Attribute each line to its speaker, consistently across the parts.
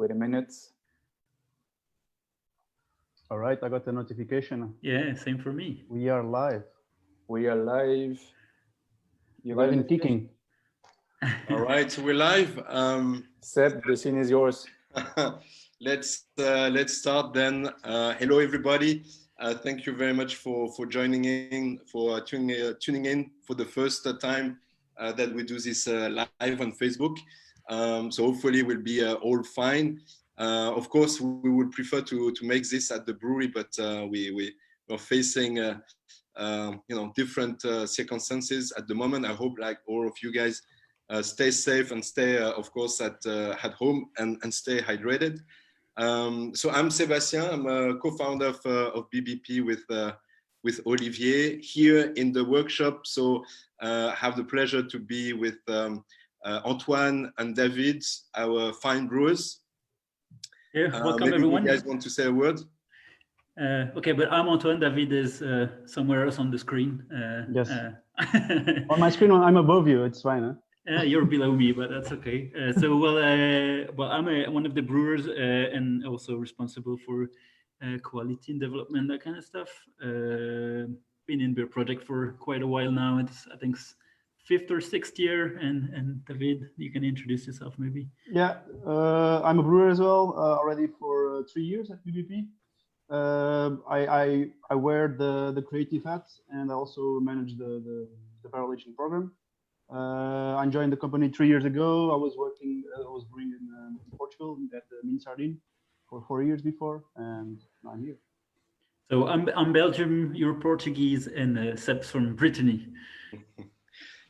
Speaker 1: Wait a minute.
Speaker 2: All right, I got the notification.
Speaker 3: Yeah, same for me.
Speaker 2: We are live.
Speaker 1: We are live. You
Speaker 2: Live
Speaker 1: got a
Speaker 2: and kicking.
Speaker 4: All right, so we're live.
Speaker 1: Seb, the scene is yours.
Speaker 4: Let's start then. Hello, everybody. Thank you very much for joining in, for tuning in for the first time that we do this live on Facebook. So hopefully we'll be all fine. Of course, we would prefer to make this at the brewery, but we are facing different circumstances at the moment. I hope, like all of you guys, stay safe and stay, of course, at home and stay hydrated. So I'm Sébastien. I'm a co-founder of BBP with Olivier here in the workshop. So I have the pleasure to be with Antoine and David, our fine brewers.
Speaker 3: Yeah, welcome
Speaker 4: maybe
Speaker 3: everyone.
Speaker 4: You guys want to say a word?
Speaker 3: Okay, but I'm Antoine. David is somewhere else on the screen.
Speaker 2: Yes. On my screen, I'm above you. It's fine. Huh?
Speaker 3: You're below me, but that's okay. Well, I'm one of the brewers and also responsible for quality and development, that kind of stuff. Been in beer project for quite a while now. It's, I think, 5th or 6th year. And David, you can introduce yourself maybe.
Speaker 2: Yeah, I'm a brewer as well, already for 3 years at BBP. I wear the creative hat, and I also manage the barrel aging program. I joined the company 3 years ago. I was brewing in Portugal at the Mini Sardine for 4 years before, and now I'm here.
Speaker 3: So I'm Belgium, you're Portuguese, and Seb's from Brittany.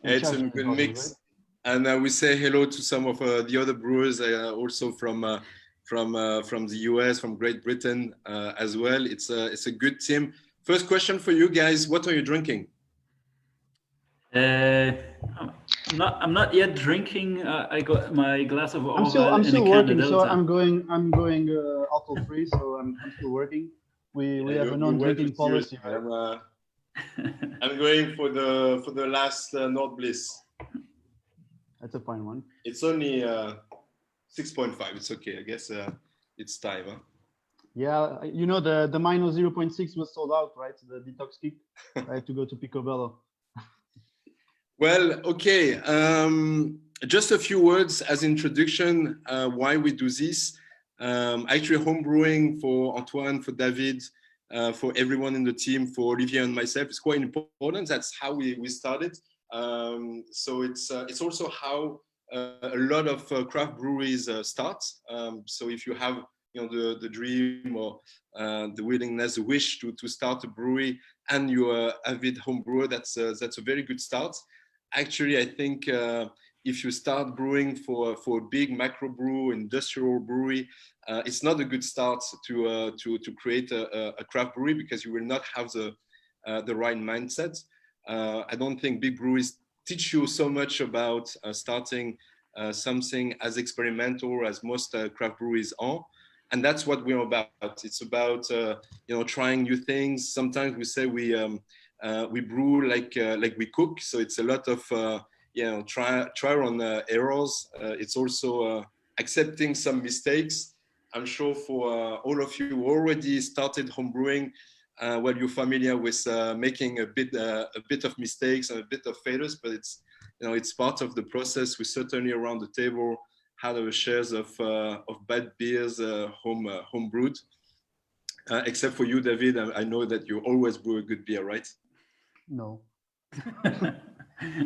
Speaker 4: It's a good mix. Right? And we say hello to some of the other brewers, also from the US, from Great Britain as well. It's a good team. First question for you guys: what are you drinking?
Speaker 3: I'm not yet drinking. I got my glass of
Speaker 2: I'm still working, so I'm going alcohol free. So I'm still working. We have a non-drinking policy.
Speaker 4: I'm going for the last Nord Bliss.
Speaker 2: That's a fine one.
Speaker 4: It's only 6.5. It's okay. I guess it's time. Huh?
Speaker 2: Yeah, you know the minus 0.6 was sold out, right? The detox kick. I had to go to Picobello.
Speaker 4: Well, okay. Just a few words as introduction. Why we do this? Actually, homebrewing for Antoine, for David, for everyone in the team, for Olivier and myself, is quite important. That's how we started. So it's also how a lot of craft breweries start. So if you have the dream or the willingness, the wish to start a brewery, and you're an avid home brewer, that's a very good start. Actually, I think if you start brewing for a big macro brew, industrial brewery, it's not a good start to create a craft brewery, because you will not have the right mindset. I don't think big breweries teach you so much about starting something as experimental as most craft breweries are. And that's what we're about. It's about trying new things. Sometimes we say we brew like we cook. So it's a lot of trial and errors. It's also accepting some mistakes. I'm sure for all of you who already started home brewing, well, you're familiar with making a bit of mistakes and a bit of failures, but it's part of the process. We certainly around the table had our shares of bad beers home brewed. Except for you, David, I know that you always brew a good beer, right?
Speaker 2: No.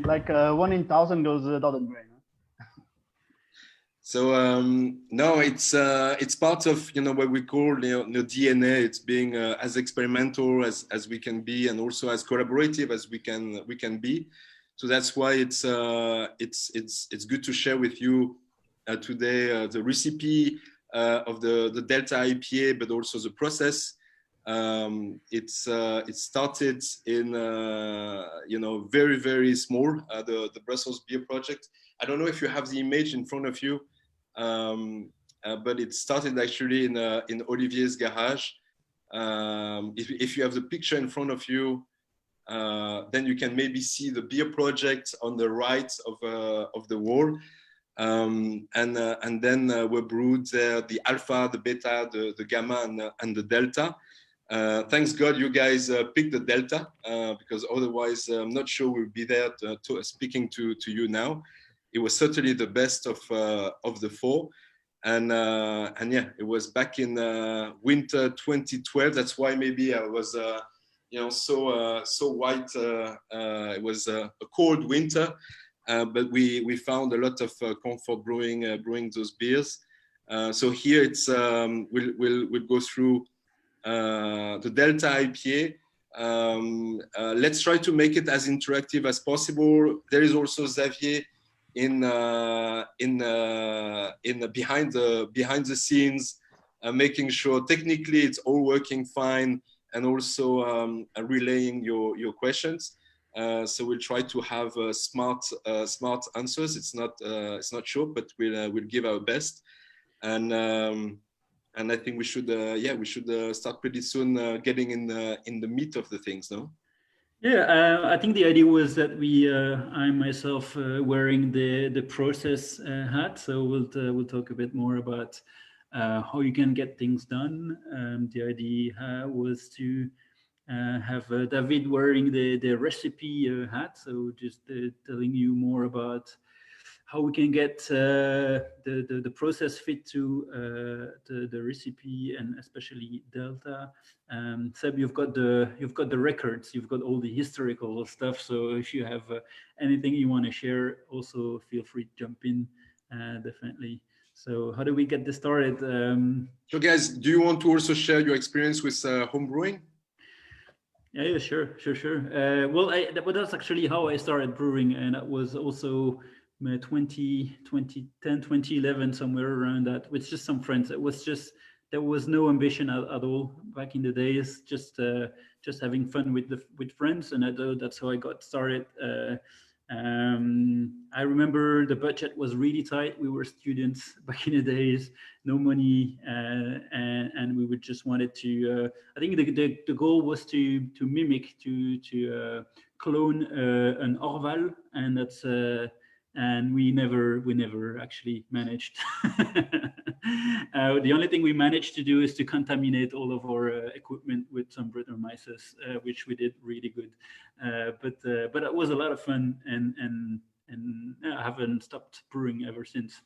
Speaker 2: Like 1 in 1,000 goes doesn't drain.
Speaker 4: So no, it's part of what we call the DNA. It's being as experimental as we can be, and also as collaborative as we can be. So that's why it's good to share with you today the recipe of the Delta IPA, but also the process. It started in very, very small, the Brussels beer project. I don't know if you have the image in front of you, but it started actually in Olivier's garage. If you have the picture in front of you, then you can maybe see the beer project on the right of the wall. and then were brewed the alpha, the beta, the gamma, and the delta. Thanks God you guys picked the delta, because otherwise I'm not sure we'll be there speaking to you now. It was certainly the best of the four. And yeah, it was back in winter 2012. That's why maybe I was so white. It was a cold winter, but we found a lot of comfort brewing those beers. So here it's we'll go through the Delta IPA. Let's try to make it as interactive as possible. There is also Xavier in behind the scenes, making sure technically it's all working fine, and also relaying your questions. So we'll try to have smart answers. It's not sure, but we'll give our best. And I think we should start pretty soon, getting in the meat of the things, no?
Speaker 3: Yeah, I think the idea was that I myself wearing the process hat, so we'll talk a bit more about how you can get things done. The idea was to have David wearing the recipe hat, so just telling you more about how we can get the process fit to the recipe, and especially Delta. Seb, you've got the records, you've got all the historical stuff. So if you have anything you want to share, also feel free to jump in, definitely. So how do we get this started?
Speaker 4: So guys, do you want to also share your experience with home brewing?
Speaker 3: Yeah, sure. Well, that's actually how I started brewing, and that was also 2010, 2011, somewhere around that, with just some friends. It was just, there was no ambition at all back in the days, just having fun with friends, and that's how I got started. I remember the budget was really tight. We were students back in the days, no money, and we would just wanted to. I think the goal was to mimic, to clone an Orval, and that's. And we never actually managed. The only thing we managed to do is to contaminate all of our equipment with some Brettanomyces, which we did really good. But it was a lot of fun, and I haven't stopped brewing ever since.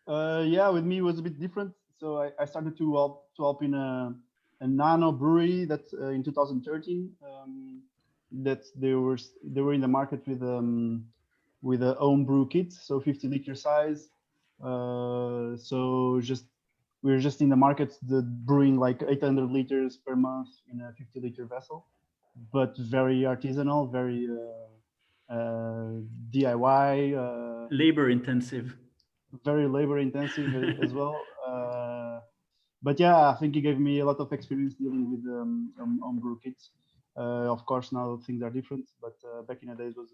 Speaker 2: Yeah, with me it was a bit different. So I started to help in a nano brewery that in 2013. That they were in the market with a home brew kit, so 50 liter size. So we're just in the market, brewing like 800 liters per month in a 50 liter vessel, but very artisanal, very DIY,
Speaker 3: labor intensive.
Speaker 2: Very labor intensive as well. But yeah, I think it gave me a lot of experience dealing with home brew kits. Of course, now things are different, but back in the days was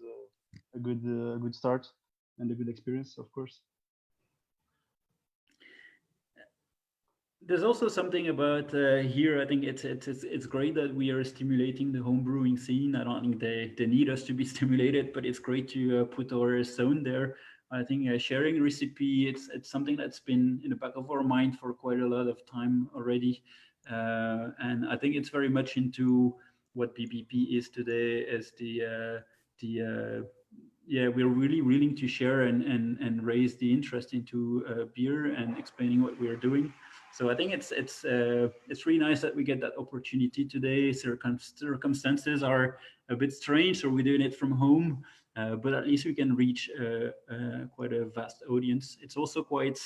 Speaker 2: a good start and a good experience, of course.
Speaker 3: There's also something about here. I think it's great that we are stimulating the home brewing scene. I don't think they need us to be stimulated, but it's great to put our zone there. I think sharing recipe, it's something that's been in the back of our mind for quite a lot of time already, and I think it's very much into what BBP is today, as we're really willing to share and raise the interest into beer and explaining what we're doing. So I think it's really nice that we get that opportunity today. Circumstances are a bit strange, so we're doing it from home, but at least we can reach quite a vast audience. It's also quite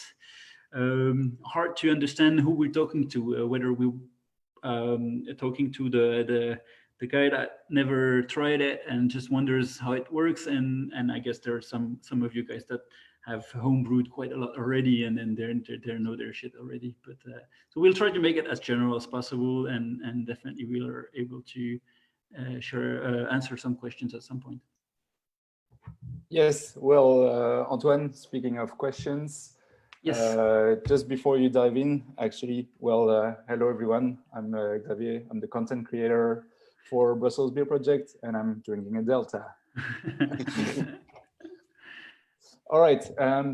Speaker 3: hard to understand who we're talking to, whether we're talking to the guy that never tried it and just wonders how it works, and I guess there are some of you guys that have homebrewed quite a lot already, and then they know their shit already. But so we'll try to make it as general as possible, and definitely we are able to answer some questions at some point.
Speaker 1: Yes, well, Antoine, speaking of questions,
Speaker 3: yes.
Speaker 1: Just before you dive in, actually, well, hello everyone. I'm Xavier. I'm the content creator for Brussels Beer Project, and I'm drinking a Delta. All right.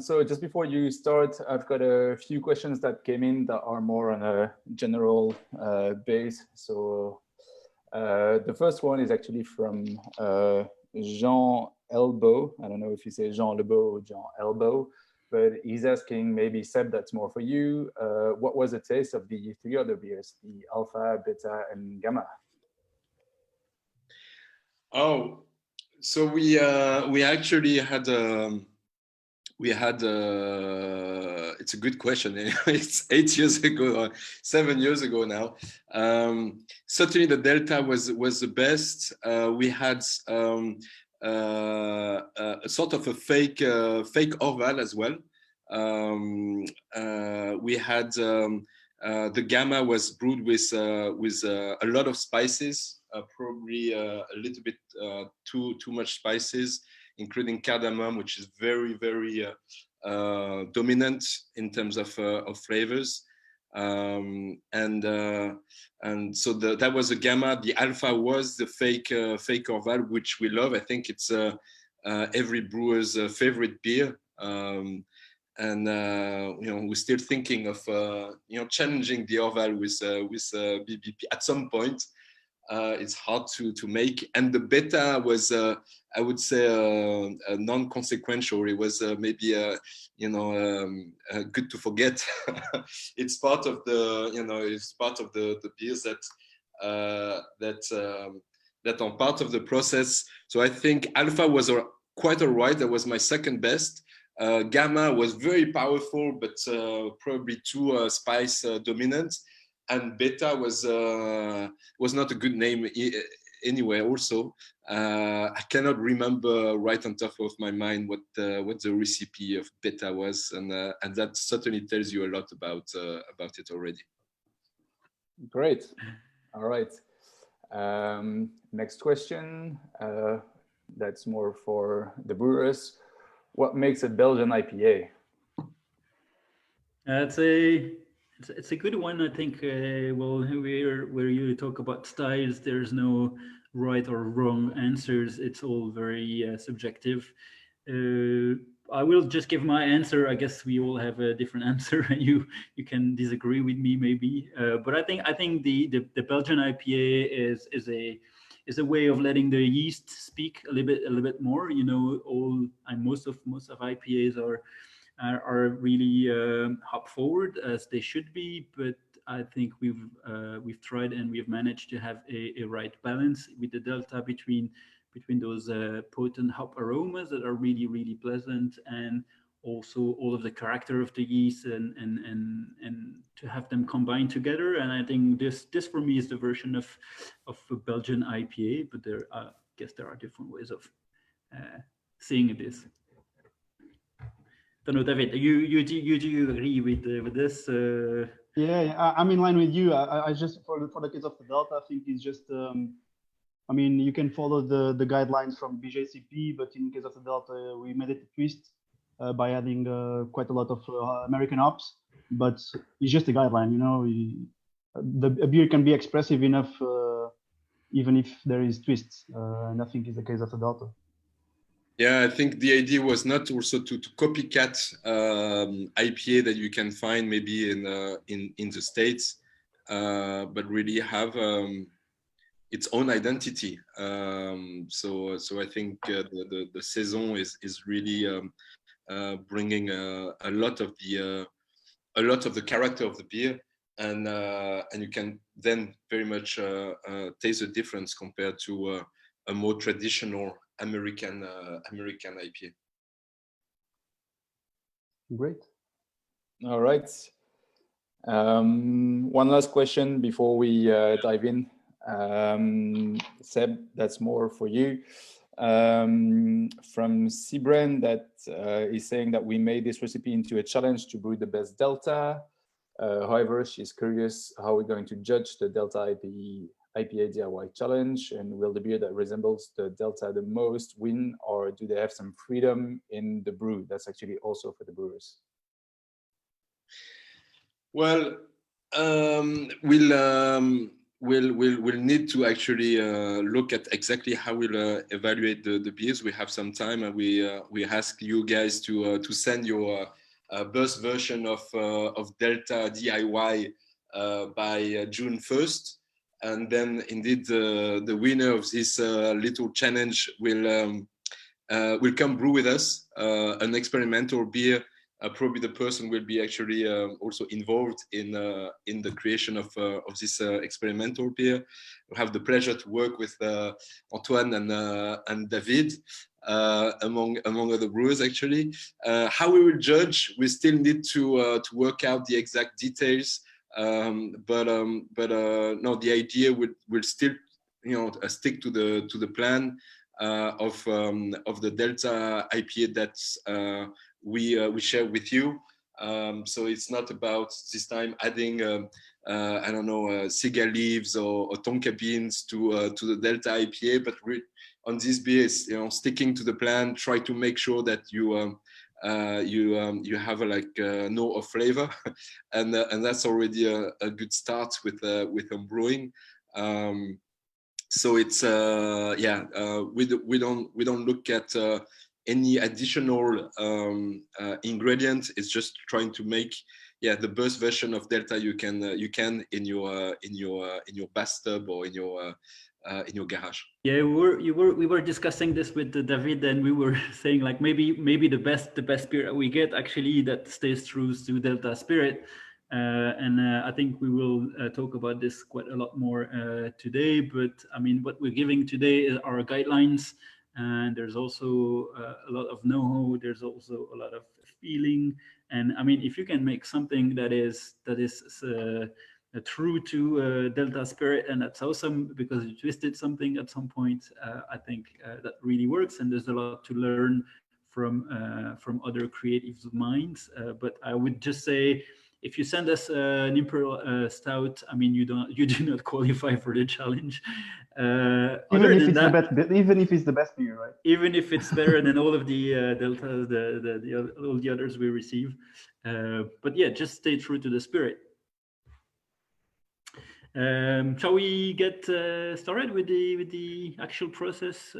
Speaker 1: So just before you start, I've got a few questions that came in that are more on a general base. So the first one is actually from Jean Elbow. I don't know if you say Jean Lebeau or Jean Elbow, but he's asking, maybe Seb, that's more for you. What was the taste of the three other beers, the Alpha, Beta, and Gamma?
Speaker 4: Oh, so we actually had it's a good question. It's 8 years ago or 7 years ago now. Certainly the Delta was the best. We had a sort of a fake Orval as well. We had the Gamma was brewed with a lot of spices, probably a little bit too much spices, including cardamom, which is very dominant in terms of flavors. And so that was a Gamma. The Alpha was the fake Orval, which we love. I think it's every brewer's favorite beer. And we're still thinking of challenging the Orval with BBP at some point. It's hard to make, and the Beta was I would say non-consequential. It was maybe good to forget. It's part of the it's part of the beers that are part of the process. So I think Alpha was quite alright. That was my second best. Gamma was very powerful, but probably too spice dominant. And Beta was not a good name anyway. Also, I cannot remember right on top of my mind what the recipe of Beta was, and that certainly tells you a lot about it already.
Speaker 1: Great. All right. Next question. That's more for the brewers. What makes a Belgian IPA?
Speaker 3: It's a good one, I think. Well, where you talk about styles, there's no right or wrong answers. It's all very subjective. I will just give my answer. I guess we all have a different answer. You can disagree with me maybe, but I think the Belgian IPA is a way of letting the yeast speak a little bit more. Most of IPAs are really hop forward as they should be, but I think we've tried and we've managed to have a right balance with the Delta between those potent hop aromas that are really pleasant, and also all of the character of the yeast, and to have them combined together. And I think this for me is the version of a Belgian IPA, but I guess there are different ways of seeing this. Don't know, David, do you agree with this?
Speaker 2: Yeah, I'm in line with you. I just for the case of the Delta, I think it's just you can follow the guidelines from BJCP, but in case of the Delta, we made it a twist by adding quite a lot of American hops. But it's just a guideline, a beer can be expressive enough even if there is twists, and I think it's the case of the Delta.
Speaker 4: Yeah, I think the idea was not also to copycat IPA that you can find maybe in the States, but really have its own identity. So I think the saison is really bringing a lot of the character of the beer, and you can then very much taste the difference compared to a more traditional American IPA.
Speaker 2: Great.
Speaker 1: All right. One last question before we dive in. Seb, that's more for you. From Cibren, that is saying that we made this recipe into a challenge to brew the best Delta. However, she's curious how we're going to judge the Delta IPA DIY challenge, and will the beer that resembles the Delta the most win, or do they have some freedom in the brew? That's actually also for the brewers.
Speaker 4: Well, we'll need to actually look at exactly how we'll evaluate the beers. We have some time, and we ask you guys to send your burst version of Delta DIY by June 1st, and then indeed the winner of this little challenge will come brew with us an experimental beer. Probably the person will be actually also involved in the creation of this experimental beer. We have the pleasure to work with Antoine and David, among other brewers actually. How we will judge, we still need to work out the exact details. But no, the idea will still stick to the plan of the Delta IPA that we share with you. So it's not about this time adding I don't know cigar leaves or tonka beans to the Delta IPA, but on this beer is sticking to the plan. Try to make sure that you have no off flavor, and that's already a good start with brewing. So it's we don't look at any additional ingredient. It's just trying to make the best version of Delta you can in your bathtub or in your garage.
Speaker 3: Yeah, we were discussing this with David, and we were saying like maybe the best beer that we get actually that stays true to Delta spirit. And I think we will talk about this quite a lot more today. But I mean, what we're giving today is our guidelines, and there's also a lot of know-how. There's also a lot of feeling, and I mean, if you can make something that is true to Delta spirit, and that's awesome because you twisted something at some point. I think that really works, and there's a lot to learn from other creative minds. But I would just say, if you send us an Imperial Stout, I mean, you do not qualify for the challenge.
Speaker 2: Even if it's the best beer, right?
Speaker 3: Even if it's better than all of the Deltas, all the others we receive. But yeah, just stay true to the spirit. Shall we get started with the actual process?